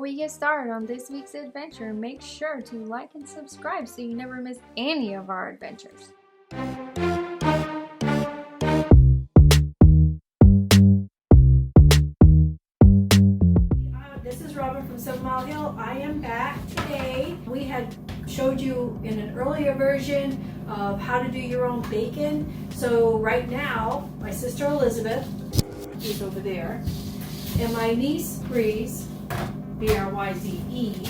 we get started on this week's adventure, make sure to like and subscribe so you never miss any of our adventures. This is Robin from 7 Mile Hill. I am back today. We had showed you in an earlier version of how to do your own bacon. So right now, my sister Elizabeth is over there, and my niece Breeze, B-R-Y-Z-E,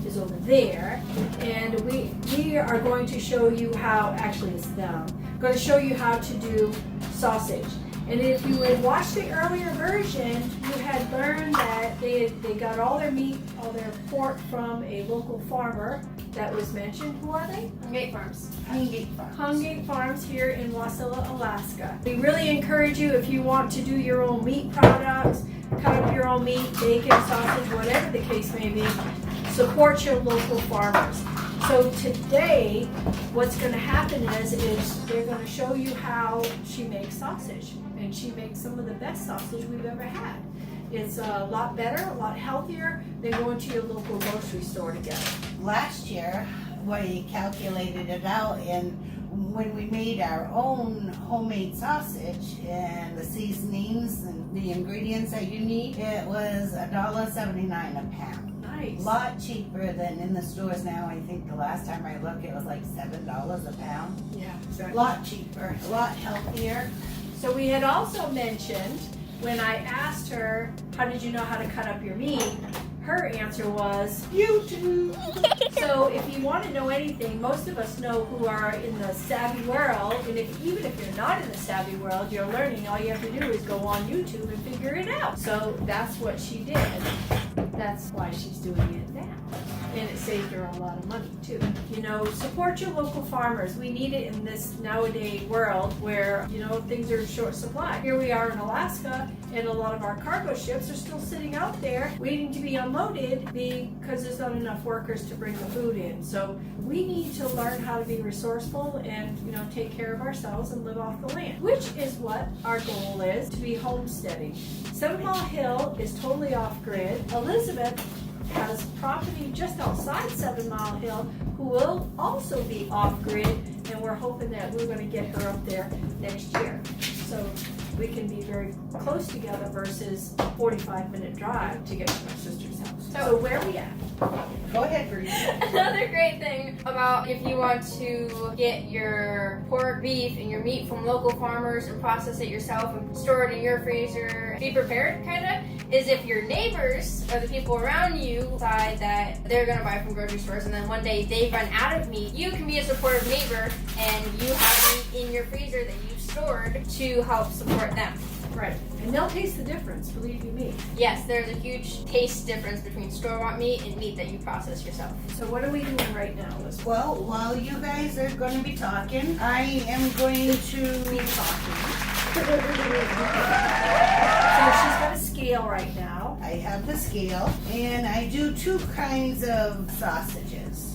is over there. And we are going to show you how, actually it's them, I'm going to show you how to do sausage. And if you had watched the earlier version, you had learned that they got all their meat, all their pork from a local farmer that was mentioned. Who are they? Hungate Farms. Hungate Farms here in Wasilla, Alaska. We really encourage you, if you want to do your own meat products, cut up your own meat, bacon, sausage, whatever the case may be, support your local farmers. So today, what's going to happen is they're going to show you how she makes sausage. And she makes some of the best sausage we've ever had. It's a lot better, a lot healthier than going to your local grocery store to get it. Last year, we calculated it out, and when we made our own homemade sausage and the seasonings and the ingredients that you need, it was $1.79 a pound. Nice. A lot cheaper than in the stores now. I think the last time I looked, it was like $7 a pound. Yeah, A exactly. lot cheaper, a lot healthier. So we had also mentioned, when I asked her, how did you know how to cut up your meat? Her answer was, YouTube. So if you want to know anything, most of us know who are in the savvy world, and even if you're not in the savvy world, you're learning, all you have to do is go on YouTube and figure it out. So that's what she did. That's why she's doing it now. And it saved her a lot of money too. You know, support your local farmers. We need it in this nowadays world where, you know, things are short supply. Here we are in Alaska, and a lot of our cargo ships are still sitting out there waiting to be unloaded because there's not enough workers to bring the food in. So we need to learn how to be resourceful and, you know, take care of ourselves and live off the land, which is what our goal is, to be homesteading. 7 Mile Hill is totally off-grid. Elizabeth has property just outside 7 Mile Hill who will also be off-grid, and we're hoping that we're going to get her up there next year. So we can be very close together versus a 45-minute drive to get to my sister's house. So where are we at? Go ahead, Bruce. Another great thing about if you want to get your pork, beef, and your meat from local farmers and process it yourself and store it in your freezer, be prepared, kind of, is if your neighbors or the people around you decide that they're going to buy from grocery stores and then one day they run out of meat, you can be a supportive neighbor and you have meat in your freezer that you've stored to help support them. Right. And they'll taste the difference, believe you me. Yes, there's a huge taste difference between store-bought meat and meat that you process yourself. So what are we doing right now, Liz? Well, while you guys are going to be talking, I am going to be talking. So she's got a scale right now. I have the scale, and I do two kinds of sausages.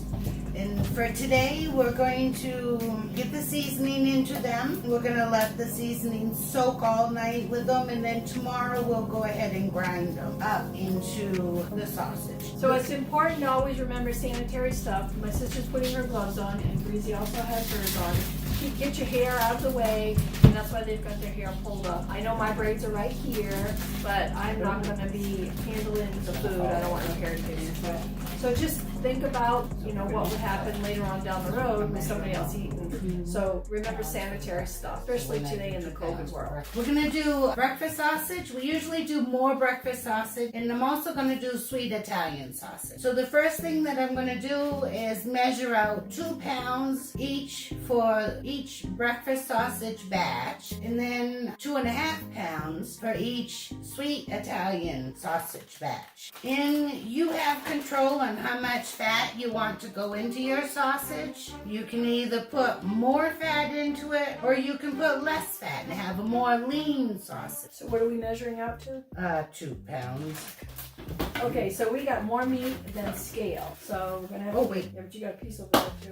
And for today, we're going to get the seasoning into them. We're going to let the seasoning soak all night with them, and then tomorrow we'll go ahead and grind them up into the sausage. So it's important to always remember sanitary stuff. My sister's putting her gloves on, and Breezy also has hers on. Get your hair out of the way, and that's why they've got their hair pulled up. I know my braids are right here, but I'm not going to be handling the food. I don't want no hair to get into it. So just think about, you know, what would happen later on down the road with somebody else eating. So remember sanitary stuff, especially today in the COVID world. We're going to do breakfast sausage. We usually do more breakfast sausage, and I'm also going to do sweet Italian sausage. So the first thing that I'm going to do is measure out 2 pounds each for each breakfast sausage batch, and then 2.5 pounds for each sweet Italian sausage batch. And you have control on how much fat you want to go into your sausage. You can either put more fat into it, or you can put less fat and have a more lean sausage. So what are we measuring out to? 2 pounds. Okay, so we got more meat than scale. So we're gonna have. Oh, wait. Yeah, but you got a piece over there too.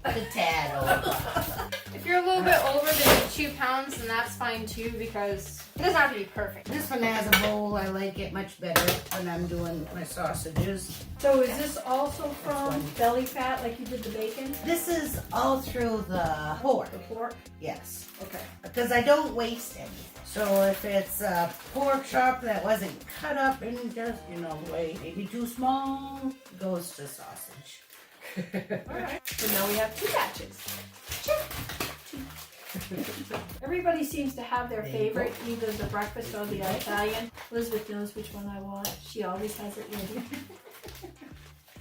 The tad over. If you're a little bit over the 2 pounds, then that's fine too, because It doesn't have to be perfect. This one has a bowl. I like it much better when I'm doing my sausages. So is this also from belly fat like you did the bacon? This is all through the pork. The pork? Yes. Okay. Because I don't waste anything. So if it's a pork chop that wasn't cut up in just, way maybe too small, it goes to sausage. Alright. So now we have 2 batches. Everybody seems to have their favorite, either the breakfast or the Italian. Elizabeth knows which one I want. She always has it ready.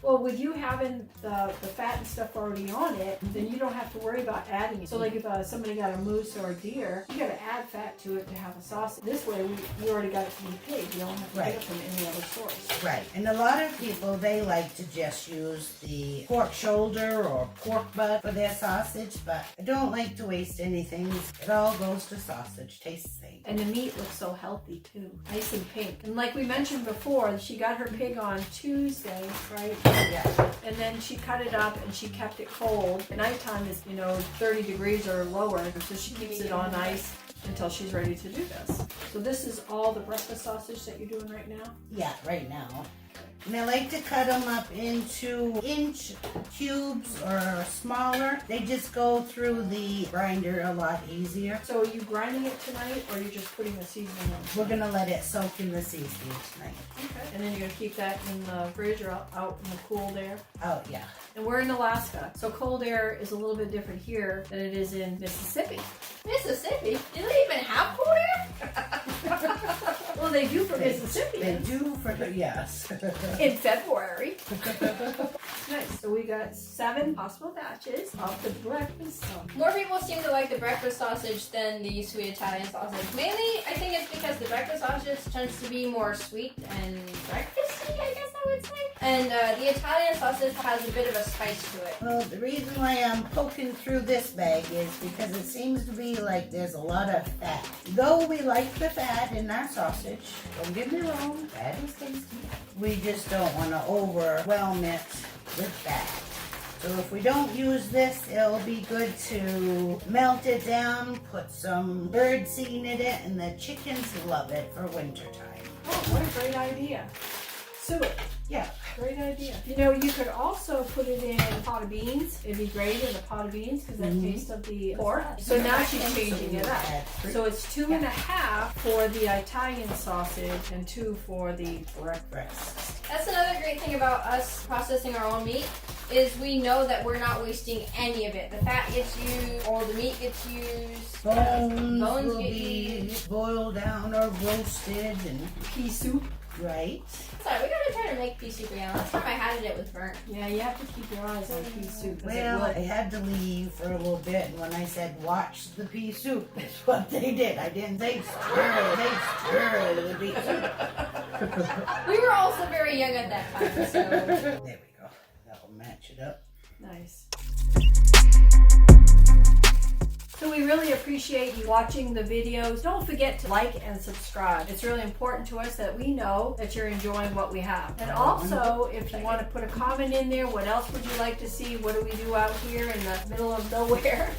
Well, with you having the fat and stuff already on it, then you don't have to worry about adding it. So like if somebody got a moose or a deer, you got to add fat to it to have a sausage. This way, we already got it from the pig. You don't have to get it from any other source. Right. And a lot of people, they like to just use the pork shoulder or pork butt for their sausage, but I don't like to waste anything. It all goes to sausage. Tastes the same. And the meat looks so healthy too. Nice and pink. And like we mentioned before, she got her pig on Tuesday, right? Yeah. And then she cut it up and she kept it cold. At nighttime is, 30 degrees or lower, so she keeps it on ice until she's ready to do this. So this is all the breakfast sausage that you're doing right now? Yeah, right now. And I like to cut them up into inch cubes or smaller. They just go through the grinder a lot easier. So are you grinding it tonight or are you just putting the seasoning on? We're going to let it soak in the seasoning tonight. Okay. And then you're going to keep that in the fridge or out in the cold air? Oh, yeah. And we're in Alaska, so cold air is a little bit different here than it is in Mississippi. Mississippi? Do they even have cold air? Well, they do for Mississippi. They do for the, yes. In February. Nice. So we got 7 possible batches of the breakfast sausage. More people seem to like the breakfast sausage than the sweet Italian sausage. Mainly, I think it's because the breakfast sausage tends to be more sweet and breakfasty, I guess I would say. And the Italian sausage has a bit of a spice to it. Well, the reason why I'm poking through this bag is because it seems to be like there's a lot of fat. Though we like the fat in our sausage, don't get me wrong, fat is tasty. We just don't want to overwhelm it with fat. So if we don't use this, it'll be good to melt it down, put some birdseed in it, and the chickens love it for wintertime. Oh, what a great idea. Suet. Yeah. Great idea. You could also put it in a pot of beans. It'd be great in a pot of beans because that taste of the pork. So now she's changing it up. So it's 2.5 for the Italian sausage and 2 for the breakfast. That's another great thing about us processing our own meat is we know that we're not wasting any of it. The fat gets used, or the meat gets used. Bones will get be used. boiled down or roasted and Pea soup. right. Sorry, we gotta try to make pea soup again. Last time I had it was burnt. Yeah, you have to keep your eyes on pea soup. 'Cause Well, I it had to leave for a little bit, and when I said watch the pea soup, that's what they did. I didn't say stir the pea soup. We were also very young at that time, so. There we go. That'll match it up. Nice. So we really appreciate you watching the videos. Don't forget to like and subscribe. It's really important to us that we know that you're enjoying what we have. And also, if you want to put a comment in there, what else would you like to see? What do we do out here in the middle of nowhere?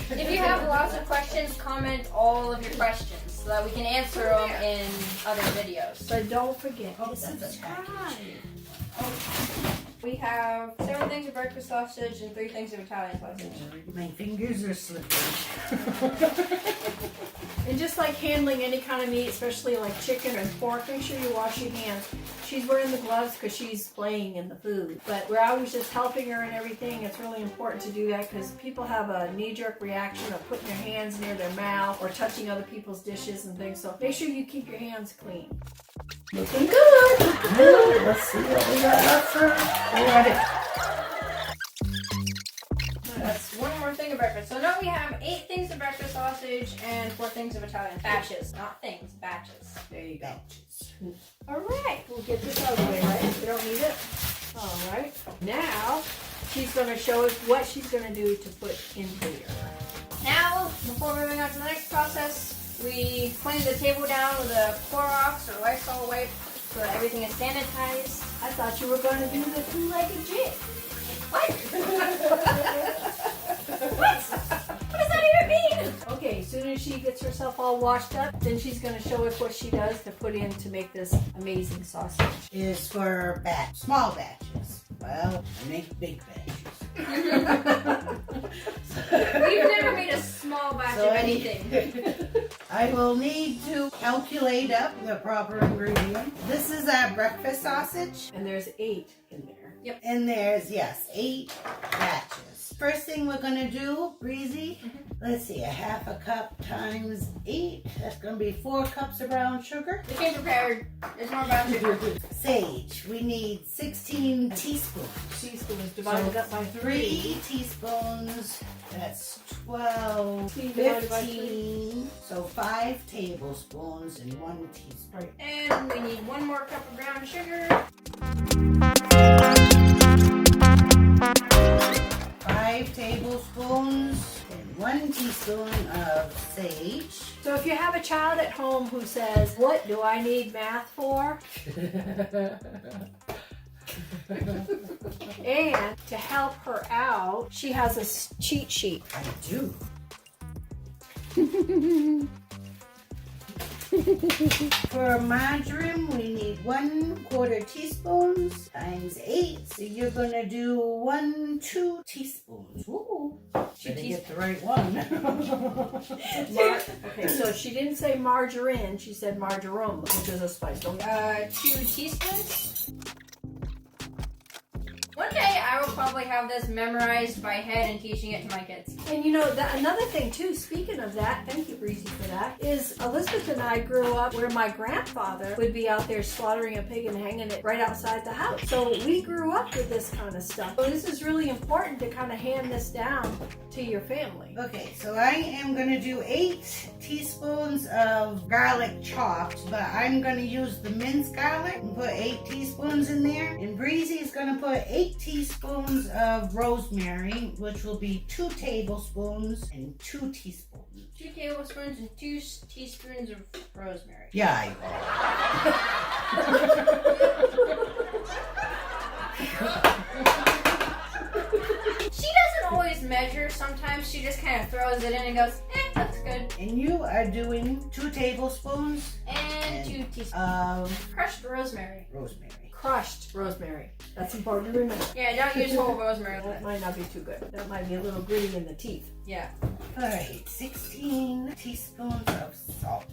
If you have lots of questions, comment all of your questions so that we can answer them in other videos. But don't forget Oh, to that's a subscribe. We have 7 things of breakfast sausage and 3 things of Italian sausage. My fingers are slippery. And just like handling any kind of meat, especially like chicken and pork, make sure you wash your hands. She's wearing the gloves because she's playing in the food. But we're always just helping her and everything. It's really important to do that because people have a knee-jerk reaction of putting their hands near their mouth or touching other people's dishes and things. So make sure you keep your hands clean. Looking good. Good. Let's see what we got left for. We got it. That's one more thing of breakfast. So now we have 8 things of breakfast sausage and 4 things of Italian. Batches, not things, batches. There you go. Batches. All right, we'll get this out of the way, right? We don't need it. All right. Now, she's going to show us what she's going to do to put in here. Now, before moving on to the next process, we clean the table down with a Clorox or Lysol wipe so that everything is sanitized. I thought you were going to do the 2-legged jig. What? What? What does that even mean? Okay, as soon as as she gets herself all washed up, then she's going to show us what she does to put in to make this amazing sausage. Is for small batches. Well, I make big batches. We've never made a small batch of anything. I will need to calculate up the proper ingredient. This is our breakfast sausage. And there's 8 in there. Yep. And there's, yes, 8 batches. First thing we're gonna do, Breezy, let's see, a half a cup times 8. That's gonna be 4 cups of brown sugar. We came prepared. There's more brown sugar. Sage, we need 16 teaspoons. Teaspoons divided up by 3. 3 teaspoons, that's 12, divided by 15. So 5 tablespoons and 1 teaspoon. And we need 1 more cup of brown sugar. 5 tablespoons and 1 teaspoon of sage. So if you have a child at home who says, what do I need math for? And to help her out, she has a cheat sheet. I do. For margarine, we need 1/4 teaspoons times 8. So you're gonna do 2 teaspoons. Ooh, better get the right one. Okay, so she didn't say margarine, she said marjoram, which is a spice. 2 teaspoons. One day I will probably have this memorized by head and teaching it to my kids. And you know, another thing too, speaking of that, thank you Breezy for that, is Elizabeth and I grew up where my grandfather would be out there slaughtering a pig and hanging it right outside the house. So we grew up with this kind of stuff. So this is really important to kind of hand this down to your family. Okay, so I am gonna do 8 teaspoons of garlic chopped, but I'm gonna use the minced garlic and put 8 teaspoons in there. And Breezy is gonna put 8 teaspoons of rosemary, which will be 2 tablespoons and 2 teaspoons. 2 tablespoons and 2 teaspoons of rosemary. Yeah, She doesn't always measure. Sometimes she just kind of throws it in and goes, that's good. And you are doing 2 tablespoons And 2 teaspoons of crushed rosemary. rosemary. Crushed rosemary. That's important to remember. Yeah, don't use whole rosemary. That might not be too good. That might be a little gritty in the teeth. Yeah. Alright, 16 teaspoons of salt.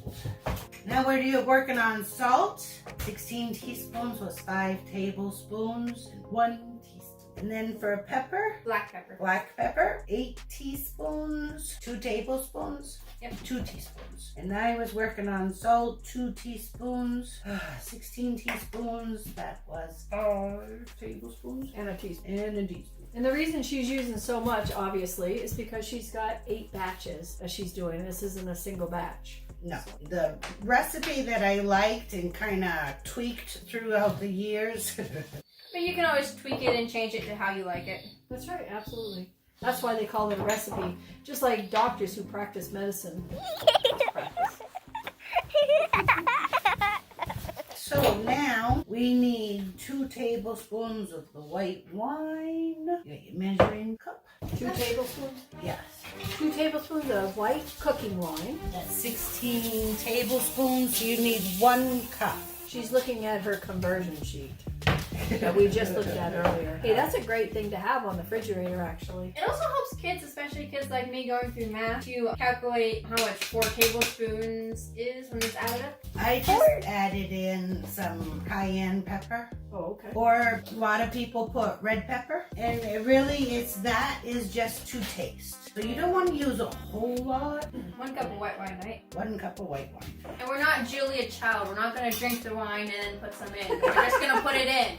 Now we're working on salt. 16 teaspoons was 5 tablespoons and 1 teaspoon. And then for pepper, Black pepper. black pepper, 8 teaspoons, 2 tablespoons. Yep. 2 teaspoons. And I was working on salt, 2 teaspoons, 16 teaspoons, that was 5 tablespoons. And a teaspoon. And a teaspoon. And the reason she's using so much, obviously, is because she's got 8 batches that she's doing. This isn't a single batch. No, the recipe that I liked and kind of tweaked throughout the years. But you can always tweak it and change it to how you like it. That's right, absolutely. That's why they call it a recipe. Just like doctors who practice medicine. So now we need 2 tablespoons of the white wine. You got your measuring cup? 2 tablespoons? Yes. 2 tablespoons of white cooking wine. That's 16 tablespoons. You need 1 cup. She's looking at her conversion sheet that we just looked at earlier. Hey, that's a great thing to have on the refrigerator, actually. It also helps kids, especially kids like me going through math, to calculate how much 4 tablespoons is when it's added up. I just added in some cayenne pepper. Oh, okay. Or a lot of people put red pepper. And it really, that is just to taste. So you don't want to use a whole lot. 1 cup of white wine, right? 1 cup of white wine. And we're not Julia Child. We're not going to drink the wine and then put some in. We're just going to put it in.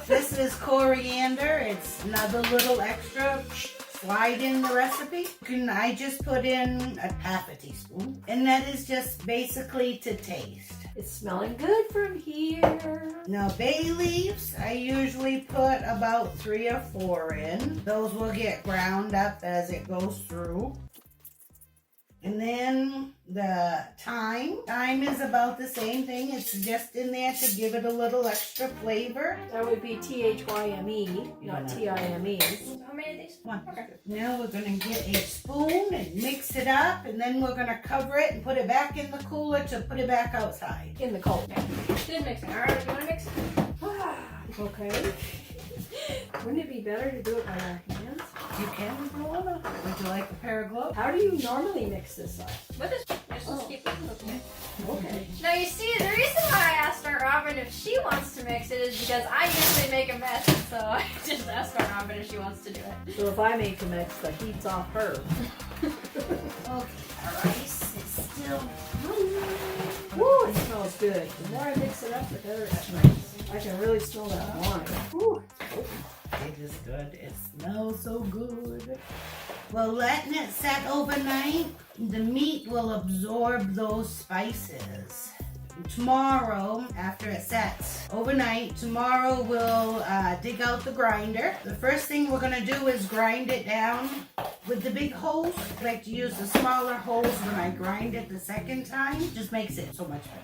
This is coriander. It's another little extra. Slide in the recipe. I just put in a half a teaspoon. And that is just basically to taste. It's smelling good from here. Now bay leaves, I usually put about 3 or 4 in. Those will get ground up as it goes through. And then the thyme. Thyme is about the same thing. It's just in there to give it a little extra flavor. That would be THYME, not TIME. How many of these? One. Okay. Now we're going to get a spoon and mix it up, and then we're going to cover it and put it back in the cooler to put it back outside. In the cold. She's mixing. All right, you want to mix? Okay. Wouldn't it be better to do it by our hands? You can if you want to. Would you like a pair of gloves? How do you normally mix this up? With this, just keep it. Okay. Now you see, the reason why I asked Aunt Robin if she wants to mix it is because I usually make a mess, so I just asked Aunt Robin if she wants to do it. So if I make a mix, the heat's off her. Okay, our rice is still. Woo, it smells good. The more I mix it up, the better it smells. I can really smell that wine. Woo. It is good. It smells so good. Well, letting it set overnight, the meat will absorb those spices. Tomorrow, after it sets overnight, tomorrow we'll dig out the grinder. The first thing we're going to do is grind it down with the big holes. I like to use the smaller holes when I grind it the second time. Just makes it so much better.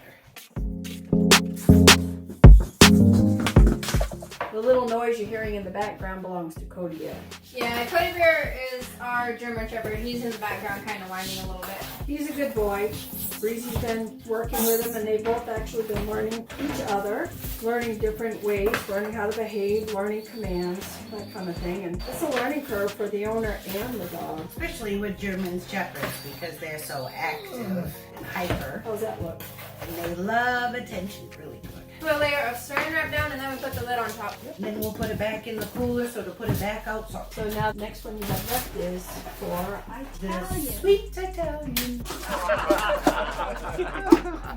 The little noise you're hearing in the background belongs to Kodiak. Yeah, Cody Bear is our German Shepherd. He's in the background kind of whining a little bit. He's a good boy. Breezy's been working with him, and they've both actually been learning each other, learning different ways, learning how to behave, learning commands, that kind of thing. And it's a learning curve for the owner and the dog. Especially with German Shepherds because they're so active and hyper. How's that look? And they love attention really good. Put a layer of saran wrap down, and then we put the lid on top. And then we'll put it back in the cooler so to put it back out. So now the next one you have left is for The Italian. sweet Italian.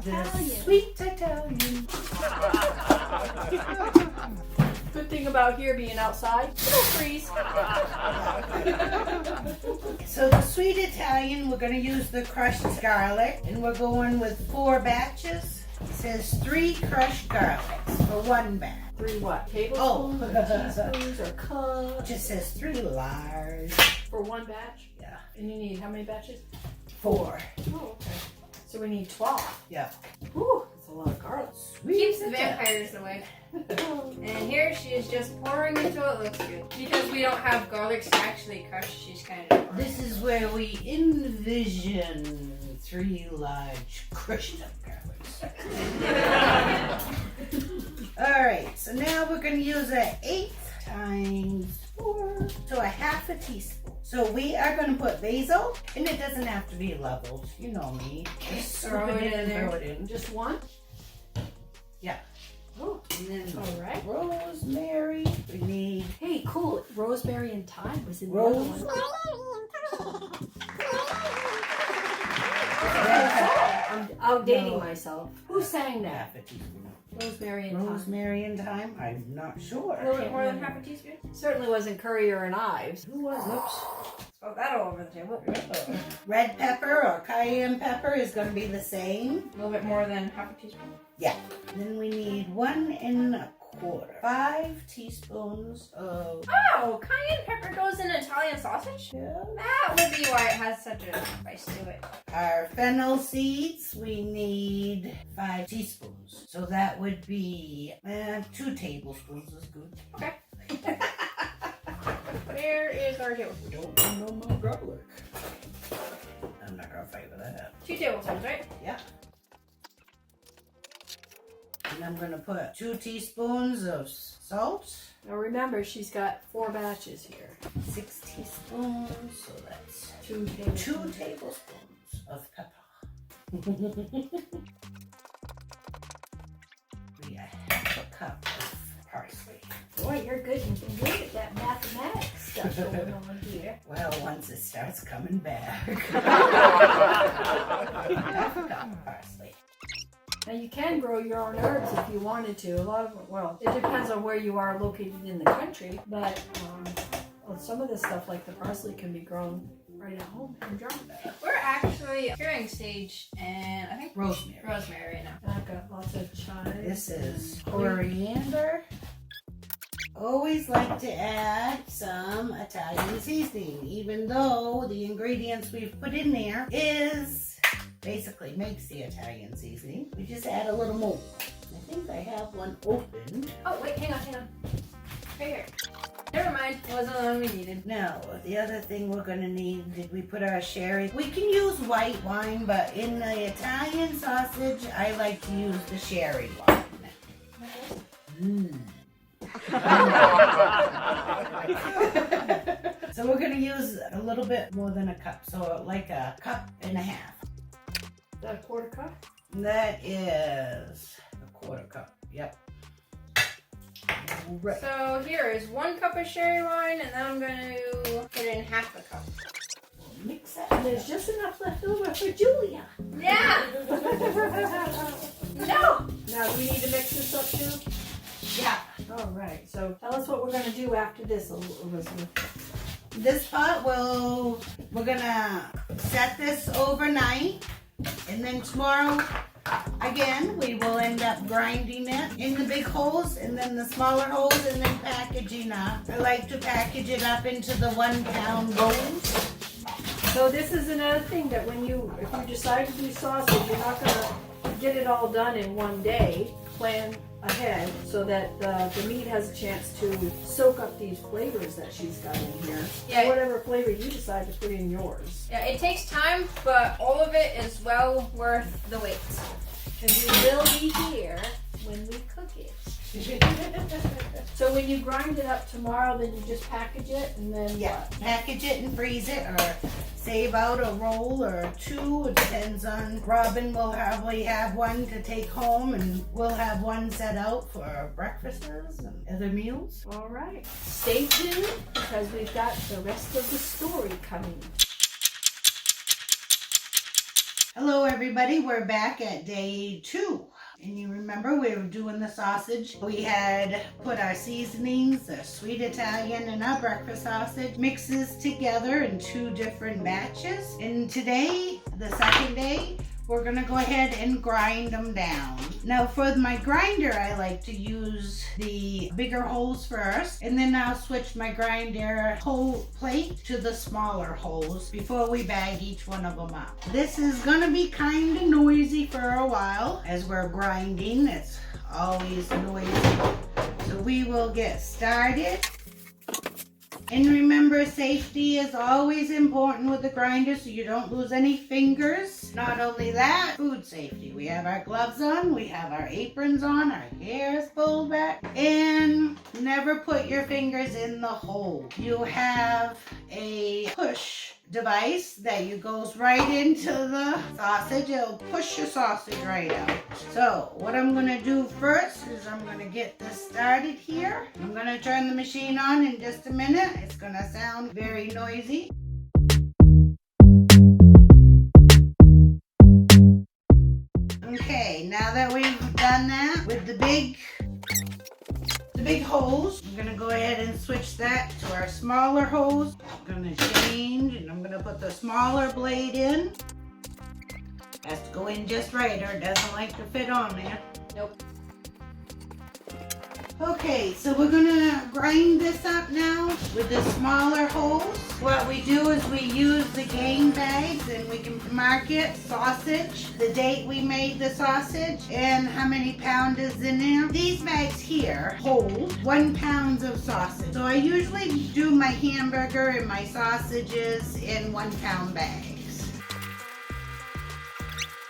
The sweet Italian. Good thing about here being outside, it'll freeze. So the sweet Italian, we're going to use the crushed garlic, and we're going with 4 batches. It says 3 crushed garlics for 1 batch. 3 what? Tablespoons or teaspoons or It cups? just says 3 large. For 1 batch? Yeah. And you need how many batches? 4. Oh, okay. So we need 12. Yeah. Whew, that's a lot of garlic. Sweet Keeps the Italian. vampires away. And here she is just pouring until it looks good. Because we don't have garlics to actually crush, she's kind of pouring. This is where we envision 3 large crushed up garlics. Alright, so now we're going to use an 8 times 4, so a half a teaspoon. So we are going to put basil, and it doesn't have to be leveled. You know me. Just Throw scoop it in and there. throw it in. Just 1? Yeah. Oh, And then all right. rosemary. We need Hey, cool. Rosemary and thyme was in the other one. I'm outdating myself. Who sang that? half a teaspoon. Rosemary and thyme. Rosemary and thyme? I'm not A sure. little bit more than half a teaspoon. Certainly wasn't Currier and Ives. Who was it? Oh, that all over the table. Red pepper or cayenne pepper is going to be the same. A little bit more than half a teaspoon. Yeah. Then we need 1 1/4. 5 teaspoons of. Oh, cayenne pepper goes in Italian sausage? Yeah. That would be why it has such a spice to it. Our fennel seeds, we need 5 teaspoons. So that would be 2 tablespoons is good. Okay. Where is our tablespoon? Don't know my garlic. I'm not going to fight with that. 2 tablespoons, right? Yeah. And I'm going to put 2 teaspoons of salt. Now remember, she's got 4 batches here. 6 teaspoons, so that's 2 2 tablespoons. tablespoons of pepper. We got half a cup of parsley. Boy, you're good. You can good at that mathematics stuff going on here. Well, once it starts coming back. Half a cup of parsley. Now you can grow your own herbs if you wanted to. A lot of, well, it depends on where you are located in the country, but well, some of the stuff like the parsley can be grown right at home in Germany. We're actually curing sage and I think Rosemary. rosemary right now. And I've got lots of chives. This is coriander. always like to add some Italian seasoning, even though the ingredients we've put in there is basically makes the Italian seasoning. We just add a little more. I think I have one open. Oh, wait, hang on. Right here. Never mind, it wasn't the one we needed. Now, the other thing we're gonna need, did we put our sherry? We can use white wine, but in the Italian sausage, I like to use the sherry wine. So we're gonna use a little bit more than a cup, so like a cup and a half. Is that a quarter cup? That is a quarter cup, yep. Right. So here is 1 cup of sherry wine, and then I'm going to put in half the cup. Mix that. And there's just enough left over for Julia. Yeah! No! Now, do we need to mix this up too? Yeah. All right. So tell us what we're going to do after this, Elizabeth. This pot we're gonna set this overnight, and then tomorrow, again, we will end up grinding it in the big holes and then the smaller holes and then packaging up. I like to package it up into the 1 pound rolls. So this is another thing that if you decide to do sausage, you're not going to get it all done in one day. Plan ahead so that the meat has a chance to soak up these flavors that she's got in here. Yeah. Whatever flavor you decide to put in yours. Yeah, it takes time, but all of it is well worth the wait. And we will be here when we cook it. So when you grind it up tomorrow, then you just package it and then Yeah, package it and freeze it, or save out a roll or 2. It depends on. Robin will probably have one to take home, and we'll have one set out for breakfasts and other meals. All right. Stay tuned because we've got the rest of the story coming. Hello everybody, we're back at day 2. And you remember we were doing the sausage. We had put our seasonings, the sweet Italian and our breakfast sausage mixes together in 2 different batches. And today, the second day, we're gonna go ahead and grind them down. Now for my grinder, I like to use the bigger holes first, and then I'll switch my grinder whole plate to the smaller holes before we bag each one of them up. This is gonna be kind of noisy for a while as we're grinding. It's always noisy. So we will get started. And remember, safety is always important with the grinder so you don't lose any fingers. Not only that, food safety. We have our gloves on, we have our aprons on, our hair is pulled back, and never put your fingers in the hole. You have a push device that goes right into the sausage. It'll push your sausage right out. So what I'm gonna do first is I'm gonna get this started here. I'm gonna turn the machine on in just a minute. It's gonna sound very noisy. Okay, now that we've done that with the big holes, I'm gonna go ahead and switch that to our smaller holes. I'm gonna change, and I'm gonna put the smaller blade in. Has to go in just right, or it doesn't like to fit on there. Nope. Okay, so we're gonna grind this up now with the smaller holes. What we do is we use the game bags, and we can mark it sausage, the date we made the sausage, and how many pounds is in there. These bags here hold 1 pound of sausage. So I usually do my hamburger and my sausages in 1 pound bags.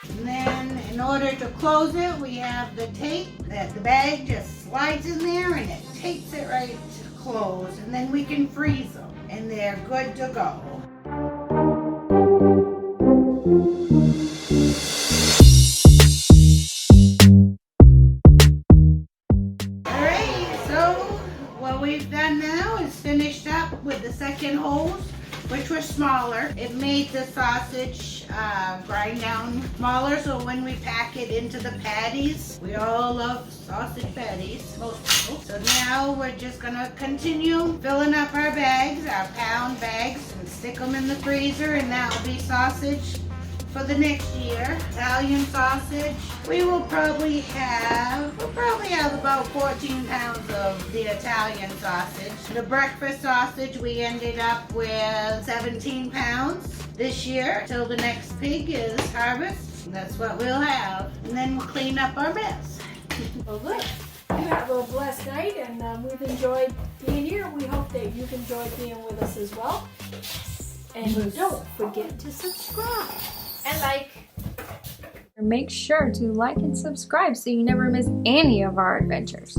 And then in order to close it, we have the tape that the bag just slides in there and it tapes it right to close, and then we can freeze them and they're good to go. Alright, so what we've done now is finished up with the second holes, which were smaller. It made the sausage grind down smaller, so when we pack it into the patties, we all love sausage patties, most people. So now we're just gonna continue filling up our bags, our pound bags, and stick them in the freezer, and that'll be sausage for the next year. Italian sausage, we'll probably have about 14 pounds of the Italian sausage. The breakfast sausage, we ended up with 17 pounds this year till the next pig is harvest. That's what we'll have. And then we'll clean up our mess. Well, good. You have a blessed night, and we've enjoyed being here. We hope that you've enjoyed being with us as well. And don't forget to subscribe. And like. Make sure to like and subscribe so you never miss any of our adventures.